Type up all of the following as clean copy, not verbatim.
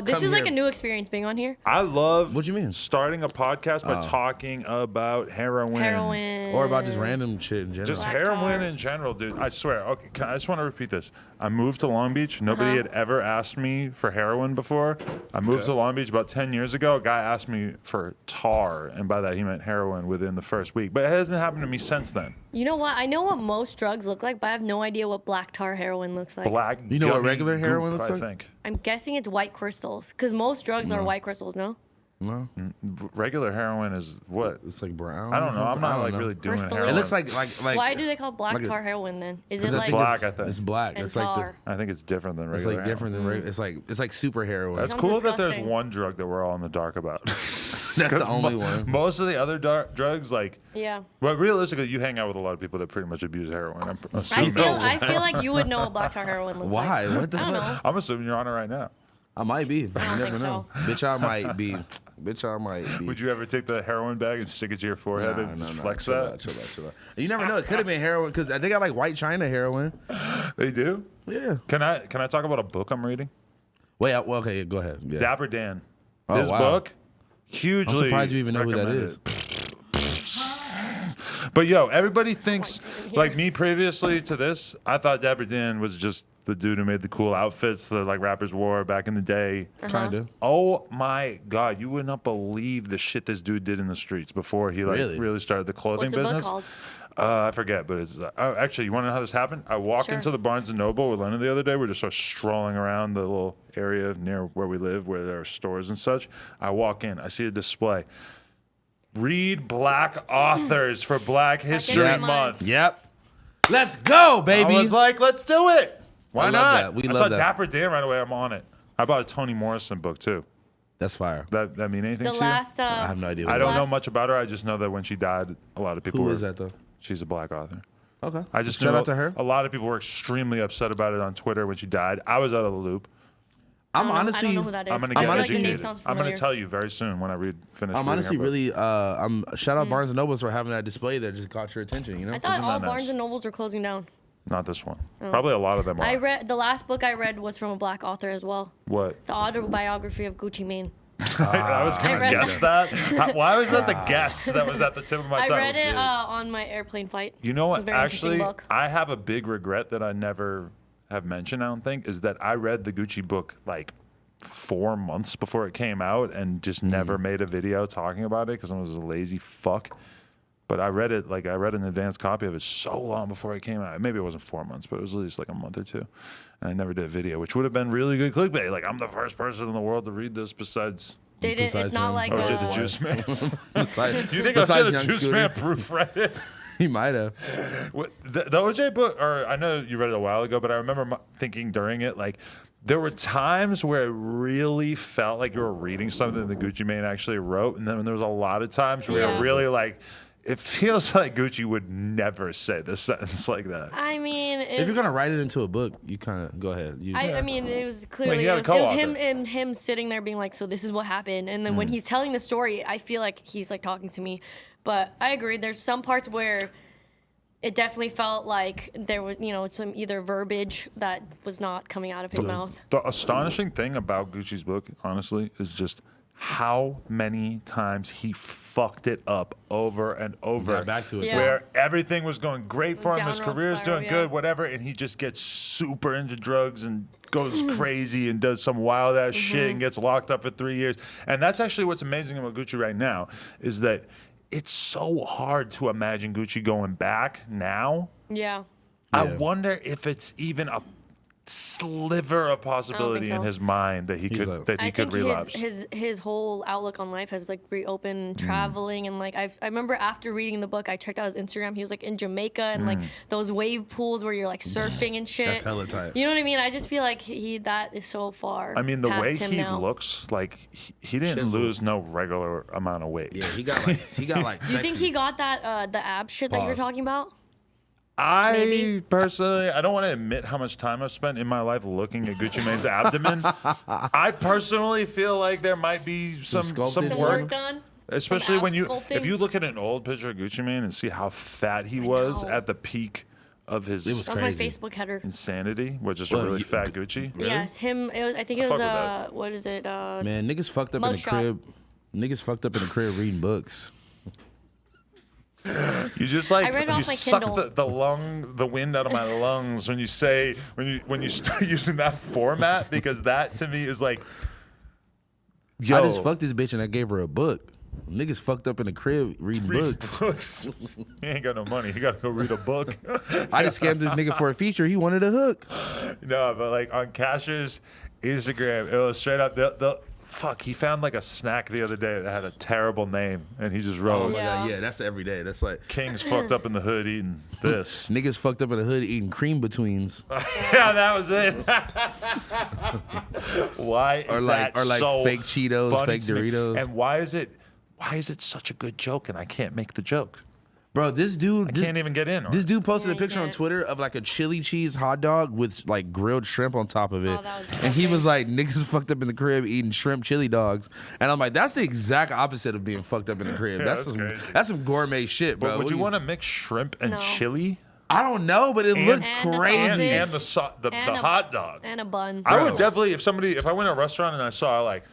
Oh, this is like a new experience being on here. I love. What you mean? Starting a podcast by talking about heroin. Or about just random shit in general. Just heroin in general, dude. I swear. Okay, I just want to repeat this. I moved to Long Beach. Nobody had ever asked me for heroin before. I moved to Long Beach about 10 years ago. A guy asked me for tar, and by that he meant heroin within the first week. But it hasn't happened to me since then. You know what? I know what most drugs look like, but I have no idea what black tar heroin looks like. Black. You know what gummy regular heroin goop, looks I like? think. I'm guessing it's white crystals, because most drugs are white crystals, no? No, Regular heroin is what? it's like brown. I don't know. I'm not like know. really doing Crystalline. heroin. It looks like. Why do they call black like a- tar heroin then? Is it Because I like think black, it's, I think. It's black. and It's like tar? I think it's different than it's regular like different than regular. It's like super heroin. That's Sounds cool that there's disgusting. one drug that we're all in the dark about. That's the only one. Most of the other drugs, like, Yeah. well, realistically, you hang out with a lot of people that pretty much abuse heroin. I'm assuming. I feel like you would know what black tar heroin looks Why? like. What the I don't fuck? know. I'm assuming you're on it right now. I might be. You don't never think know. Bitch, I might be. Bitch, I might be. Would you ever take the heroin bag and stick it to your forehead and just flex that? Chill out. You never know. It could have been heroin because they got like white China heroin. They do? Yeah. Can I talk about a book I'm reading? Wait. Well, okay. Go ahead. Yeah. Dapper Dan. Oh, This wow. book, hugely. I'm surprised you even know who that recommended. is. But yo, everybody thinks like me previously to this. I thought Dapper Dan was just the dude who made the cool outfits that like rappers wore back in the day. Kind of. Oh my God, you would not believe the shit this dude did in the streets before he like really started the clothing What's the book business. called? I forget, but it's actually, you want to know how this happened? I walked Sure. into the Barnes and Noble with Lena the other day. We're just sort of strolling around the little area near where we live, where there are stores and such. I walk in, I see a display. Read Black authors for Black History Yep. Month. Yep. Let's go, baby. I was like, let's do it. Why love not? that. We I love saw that. Dapper Dan right away. I'm on it. I bought a Toni Morrison book too. That's fire. That mean anything The to last. I have no idea. you? What I don't that know last- much about her. I just know that when she died, a lot of people Who were. is that though? She's a Black author. Okay. I just shout knew out to her. A lot of people were extremely upset about it on Twitter when she died. I was out of the loop. I'm I honestly. don't know who that is. I'm gonna I get feel like the name educated. sounds I'm gonna familiar. tell you very soon when I finish. I'm reading honestly her book. really. Shout out Barnes and Nobles for having that display that just caught your attention. You know. I thought Isn't all that Barnes nice? and Nobles were closing down. Not this one. Probably a lot of them are. I read the last book I read was from a black author as well. What? The autobiography of Gucci Mane. I was gonna read guess that. Why was that the guess that was at the tip of my I tongue? read it Dude. on my airplane flight. You know It's a what? very interesting Actually, book. I have a big regret that I never have mentioned. I don't think is that I read the Gucci book like 4 months before it came out and just never made a video talking about it because I was a lazy fuck. But I read it I read an advanced copy of it so long before it came out. Maybe it wasn't 4 months, but it was at least like a month or two. And I never did a video, which would have been really good clickbait. Like I'm the first person in the world to read this besides They did. Besides It's not him. like OJ the Juice Man. Besides, You think besides OJ the Young Juice Scooter. Man proofread it? He might have. The OJ book, or I know you read it a while ago, but I remember thinking during it, like, there were times where it really felt like you were reading something that Gucci Mane actually wrote, and then there was a lot of times where it really, like, it feels like Gucci would never say this sentence like that. I mean, If you're gonna write it into a book, you kind of go ahead. I mean, it was clearly had a it was co-author. him and him sitting there being like, "So this is what happened," and then when he's telling the story, I feel like he's like talking to me. But I agree. There's some parts where it definitely felt like there was, some either verbiage that was not coming out of his mouth. The astonishing thing about Gucci's book, honestly, is just how many times he fucked it up over and over. Got back to it. Yeah. Where everything was going great for him, his Downward career's spiral, doing yeah. good, whatever, and he just gets super into drugs and goes crazy and does some wild ass shit and gets locked up for 3 years. And that's actually what's amazing about Gucci right now is that it's so hard to imagine Gucci going back now. Yeah. I wonder if it's even a sliver of possibility so. in his mind that he He's could like- that he I could think relapse. his whole outlook on life has like reopened, traveling, and like I remember after reading the book, I checked out his Instagram. He was like in Jamaica and like those wave pools where you're like surfing and shit. That's hella tight. You know what I mean? I just feel like that is so far. I mean, the past way him he now. looks, like he didn't Shizzle. lose no regular amount of weight. Yeah, he got like. Do you think he got that the ab shit that you're Pause. talking about? I Maybe. personally, I don't want to admit how much time I've spent in my life looking at Gucci Mane's abdomen. I personally feel like there might be some sculpted Some work. work done. Especially Some when ab if sculpting? you look at an old picture of Gucci Mane and see how fat he was know. at the peak of his It was That was my crazy. Facebook header. insanity? Was just a Well, really you- fat Gucci? Really? Yeah, it's him. I think it fuck was with that. what is it? Man, niggas fucked up in the Mugshot. crib. Niggas fucked up in the crib reading books. You just like I read it you off my suck Kindle. the wind out of my lungs when you start using that format, because that to me is like, yo, I just fucked this bitch and I gave her a book. Niggas fucked up in the crib reading read books. books. He ain't got no money. He got to go read a book. I just scammed this nigga for a feature. He wanted a hook. No, but like on Cash's Instagram, it was straight up. Fuck, he found like a snack the other day that had a terrible name, and he just Oh wrote, my Yeah. god, yeah, that's every day. That's like "King's fucked up in the hood eating this." niggas fucked up in the hood eating cream betweens. Yeah, that was it. Why is Or like- that or like so fake Cheetos, funny fake to me? Doritos. And why is it such a good joke and I can't make the joke? Bro, this dude I can't even get in on This it. dude posted Yeah, a picture you on can't. Twitter of like a chili cheese hot dog with like grilled shrimp on top of it. Oh, that was and he disgusting. was like, niggas fucked up in the crib eating shrimp chili dogs. And I'm like, that's the exact opposite of being fucked up in the crib. Yeah, that's that's some crazy. that's some gourmet shit, bro. But would What you do want to mix shrimp and No. chili I don't know, but it looked And the crazy. and sausage. the And a- hot dog? and a bun. I would Bro. definitely, if I went to a restaurant and I saw like,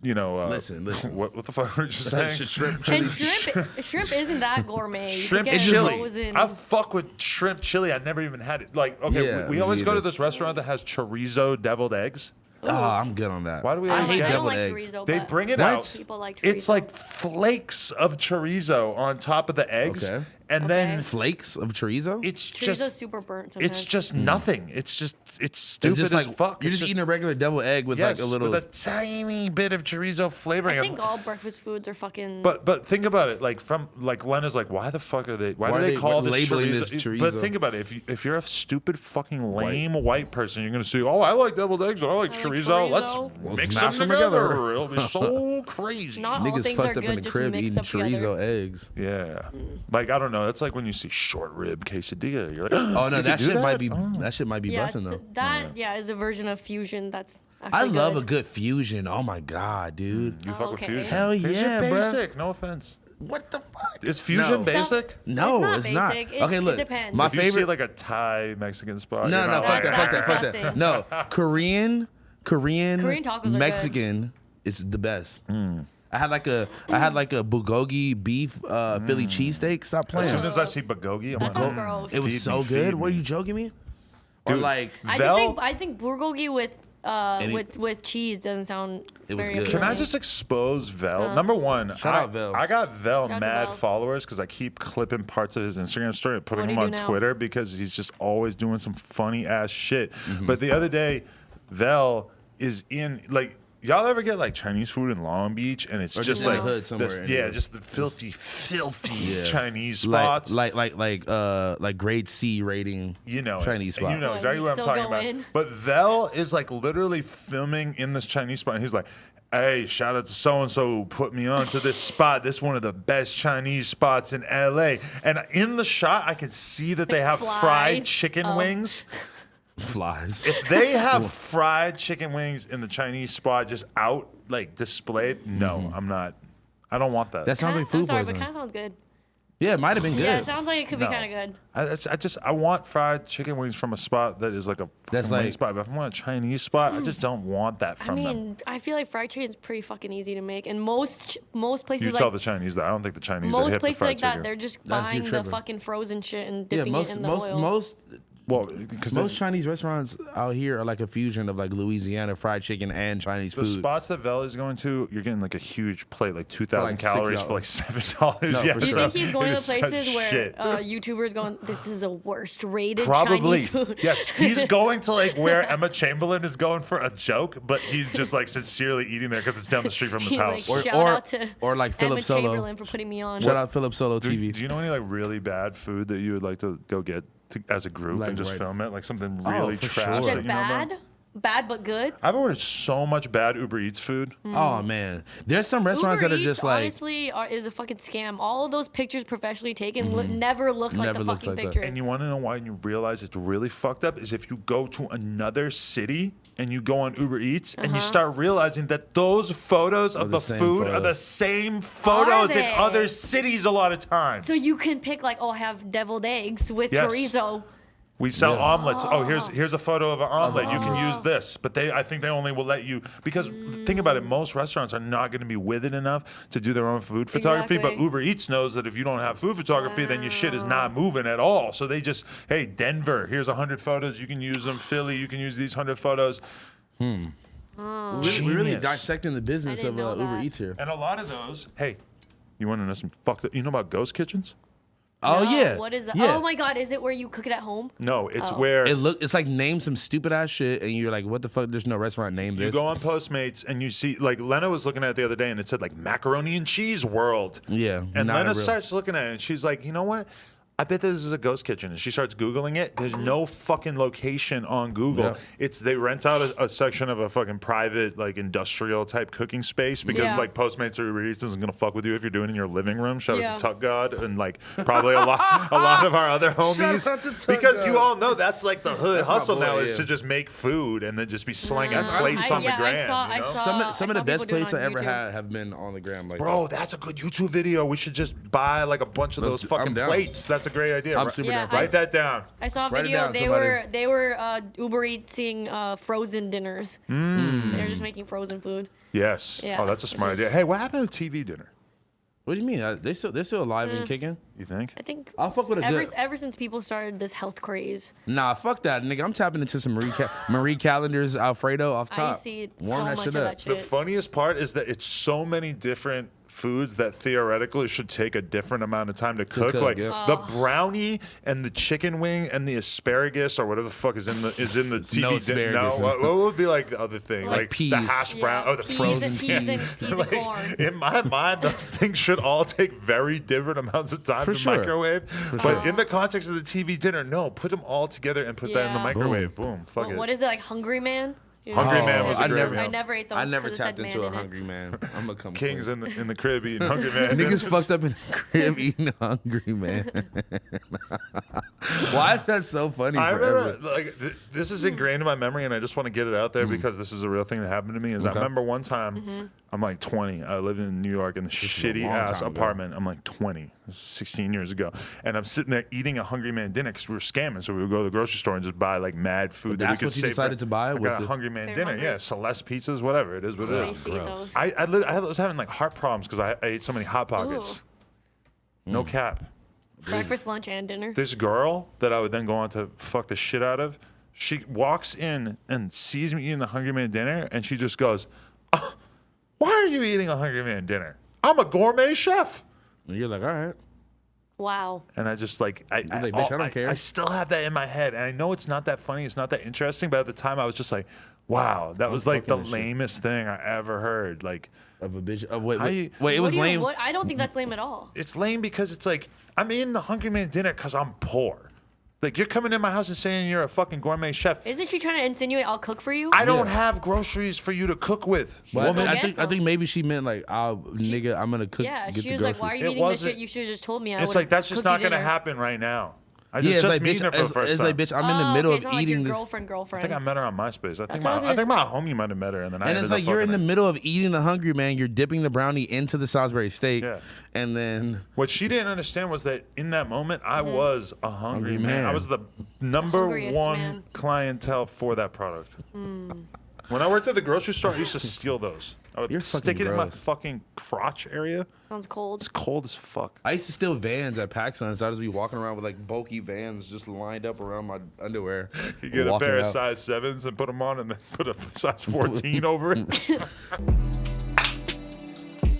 Listen. what the fuck were you just saying? Shrimp And chili. shrimp isn't that gourmet. You Shrimp could get chili. frozen. I fuck with shrimp chili. I never even had it. Like, okay, Yeah, we me always go to either. this restaurant that has chorizo develed eggs. Oh, I'm good on that. Why do we I always don't hate like, I don't deviled like eggs. chorizo. They but bring it What? out. People like chorizo. It's like flakes of chorizo on top of the eggs, Okay. and then Okay. Flakes of chorizo? it's Chorizo's just super burnt sometimes. it's just nothing. It's stupid It's just as like fuck. you're It's just eating a regular deviled egg with yes, like a little. with a tiny bit of chorizo flavoring. I think all breakfast foods are fucking. But think about it, like Lena's like, why the fuck are they? Why do they call this labeling chorizo? this chorizo? But think about it, if you're a stupid fucking lame white person, you're gonna say, oh, I like deviled eggs and I like I like chorizo. chorizo. Let's Well, mix smash them them together. together. It'll be so crazy. Not all Niggas things fucked are up in good the just crib mixed eating up together. chorizo eggs. Yeah, like I don't know. That's like when you see short rib quesadilla. You're like, Oh no, you that could do shit might be Oh. that shit might be Yeah, busting though. that is a version of fusion that's actually I love good. a good fusion. Oh my god, dude. You fuck with okay. fusion. Hell It's just yeah, bruh. basic. No offense. What the fuck? Is fusion No. basic? No, It's it's not not. basic. It- Okay, it look. depends. My If you see favorite. like a Thai Mexican spot, No, you're no, not fuck like, that, fuck that, fuck that. disgusting. No, Korean Korean tacos are good. Mexican is the best. I had like a bulgogi beef Philly cheesesteak. Stop As soon playing. as I see bulgogi, I'm That like, sounds gross. It was feed so me, good. feed What are me. you joking me? Or Dude, like I think bulgogi Any- with cheese doesn't sound It was very good. Can I appealing. just expose Vel? Number one, Shout out Vel. I got Vel Shout out to mad Vel. followers because I keep clipping parts of his Instagram story and putting What do him you on do now? Twitter because he's just always doing some funny ass shit. Mm-hmm. But the other day, Vel is in like. Y'all ever get like Chinese food in Long Beach and it's Or just just in like the hood somewhere this- anyway. yeah, just the filthy Yeah. Chinese like spots. like grade C rating. You know Chinese it. spot. You know What, exactly you what I'm still talking go about. in? But Vel is like literally filming in this Chinese spot, and he's like, "Hey, shout out to so and so who put me onto this spot. This is one of the best Chinese spots in LA." And in the shot, I can see that they have fried Flies. chicken Oh. wings. Flies. If they have fried chicken wings in the Chinese spot just out like displayed, no, I'm not. I don't want that. That sounds like I'm food sorry, but poisoning. kind of sounds good. Yeah, it might have been good. Yeah, it sounds like it could be No. kind of good. I want fried chicken wings from a spot that is like a That's fucking wing like- spot. But if I want a Chinese spot, I just don't want that I from them. mean, I feel like fried chicken is pretty fucking easy to make, and most places You like tell the Chinese that. I don't think the Chinese are most hip to places fried like that, chicken. they're just That's- buying you're the tripping. fucking frozen shit and Yeah, dipping it in the oil. Well, because most Chinese restaurants out here are like a fusion of like Louisiana fried chicken and Chinese the food. spots that Vel is going to, you're getting like a huge plate, like 2,000 like calories $6. for like $7. No, yeah, for Do you sure. think he's going it to is such places where shit. YouTubers going, this is the worst rated Probably. Chinese food? Yes, he's going to like where Emma Chamberlain is going for a joke, but he's just like sincerely eating there because it's down the street from his He's like, house. shout or- out to or like Philip Emma Solo. Chamberlain for putting me on. Shout out Philip Solo TV. Do you know any like really bad food that you would like to go get as a group Like, and just right. film it? Like something really for trash sure. Is that it you know about? bad? bad but good. I've ordered so much bad Uber Eats food. Oh man, there's some restaurants Uber that are Eats, just like honestly is a fucking scam. All of those pictures professionally taken never look like Never the looks fucking like that. picture. And you want to know why you realize it's really fucked up is if you go to another city and you go on Uber Eats and you start realizing that those photos of the the same food photo. are the same photos in they? other cities a lot of times. So you can pick like, oh, I have deviled eggs with Yes. chorizo. We sell Yeah. omelets. Oh, here's a photo of an omelet. You can use this, but I think they only will let you because think about it. Most restaurants are not going to be with it enough to do their own food photography. But Exactly. Uber Eats knows that if you don't have food photography, then your shit is not moving at all. So they just, hey, Denver, here's 100 photos. You can use them. Philly, you can use these 100 photos. we're really Genius. dissecting the business I of didn't know Uber that. Eats here. And a lot of those, hey, you want to know some fucked up? You know about ghost kitchens? Oh No, yeah, What is that? Yeah. Oh my god, is it where you cook it at home? No, it's where It's like name some stupid ass shit, and you're like, what the fuck? There's no restaurant named you this. go on Postmates and you see, like Lena was looking at it the other day, and it said like macaroni and cheese world. Yeah, And not a Lena real- starts looking at it, and she's like, you know what? I bet this is a ghost kitchen. And she starts Googling it. There's no fucking location on Google. Yeah. It's they rent out a section of a fucking private, like industrial type cooking space because Yeah. like Postmates or Uber Eats isn't gonna fuck with you if you're doing it in your living room. Shout Yeah. out to Tuck God and like probably a lot of our other homies. out to Tuck Because God. you all know that's like the hood That's my hustle boy, now is yeah. to just make food and then just be slinging That's plates on the yeah, gram. I you know? saw- Some of the I saw best people doing plates it I on ever YouTube. had have been on the gram. Like, Bro, that's a good YouTube video. We should just buy like a bunch of Let's those do- I'm fucking down. plates. That's a great idea. I'm super down for Write that down. I saw a Write it video. down, They somebody. were Uber eating frozen dinners. They're just making frozen food. Yes. Yeah. Oh, that's a smart Just- idea. Hey, what happened to TV dinner? What do you mean? They're still alive and kicking? You think? I think I'll fuck with a ever, good- ever since people started this health craze. Nah, fuck that, nigga. I'm tapping into some Marie Callender's Alfredo off I top. see Warm so that much shit of up. that The shit. funniest part is that it's so many different foods that theoretically should take a different amount of time to cook. cook, Like yeah. the brownie and the chicken wing and the asparagus or whatever the fuck is in the TV No dinner. asparagus. No, what would be like the other thing? Like peas. the hash brown. Oh, the peas frozen and peas and Like, corn. in my mind, those things should all take very different amounts of time For to sure. microwave. But sure. in the context of the TV dinner, no, put them all together and put that in the Yeah. microwave. Boom. Fuck it. What is it like? Hungry Man? Yeah. Hungry Man was a I great never, meal. I never ate those. I never 'cause it said tapped into man a in it. hungry man. I'm gonna come Kings clean. in the crib eating Hungry Man. Niggas fucked up in the crib eating a hungry man. Why is that so funny? I forever? remember, like, this is ingrained in my memory, and I just want to get it out there because this is a real thing that happened to me. Is I Okay. remember one time, I'm like 20. I lived in New York in the is a shitty long ass time ago. apartment. I'm like 20, this is 16 years ago, and I'm sitting there eating a Hungry Man dinner because we were scamming. So we would go to the grocery store and just buy like mad food that we that's could what you save. decided to buy I with got a the- Hungry Man They're dinner. hungry? Yeah, Celeste pizzas, whatever it is, what it I is. see those. I was having like heart problems because I ate so many Hot Pockets. No cap. Breakfast, lunch, and dinner. This girl that I would then go on to fuck the shit out of, she walks in and sees me eating the Hungry Man dinner, and she just goes, "Oh, why are you eating a Hungry Man dinner? I'm a gourmet chef." And you're like, all right. Wow. And I just like, like, bitch, I don't care. I still have that in my head, and I know it's not that funny, it's not that interesting, but at the time I was just like, wow, that was like the fucking with shit. lamest thing I ever heard. Like, Of a bitch. Oh, wait, How you- wait. It What was do you- lame. what- I don't think that's lame at all. it's lame because it's like, I'm eating the Hungry Man dinner because I'm poor. Like, you're coming in my house and saying you're a fucking gourmet chef. Isn't she trying to insinuate I'll cook for you? I don't Yeah. have groceries for you to cook with. But woman. I Get think some. maybe she meant like, nigga, I'm gonna cook. Yeah, get she the was like, "Why are you It eating this wasn't- shit? You should have just told me." I It's would've like that's just cooked not you gonna dinner." happen right now. I Yeah, it's just like, meeting bitch, her for the it's first like, time. bitch, I'm in the Oh, middle okay, of it's not like eating your this. girlfriend. I think I met her on MySpace. I think That's what I was my gonna homie might have met her, and then I And ended it's up like you're in fucking the her. middle of eating the Hungry Man. You're dipping the brownie into the Salisbury steak, Yeah. and then What she didn't understand was that in that moment I was a hungry Hungry man. man. I was the number Hungriest one man. clientele for that product. When I worked at the grocery store, I used to steal those. I would You're stick fucking it in my gross. fucking crotch area. Sounds cold. It's cold as fuck. I used to steal Vans at PacSun, so I'd just be walking around with like bulky Vans just lined up around my underwear. You get a walking pair of out. size 7s and put them on, and then put a size 14 over it.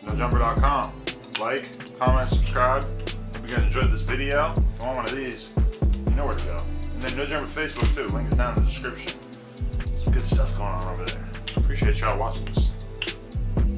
NoJumper.com. Like, comment, subscribe. Hope you guys enjoyed this video. If you want one of these, you know where to go. And then No Jumper Facebook too. Link is down in the description. Some good stuff going on over there. Appreciate y'all watching this.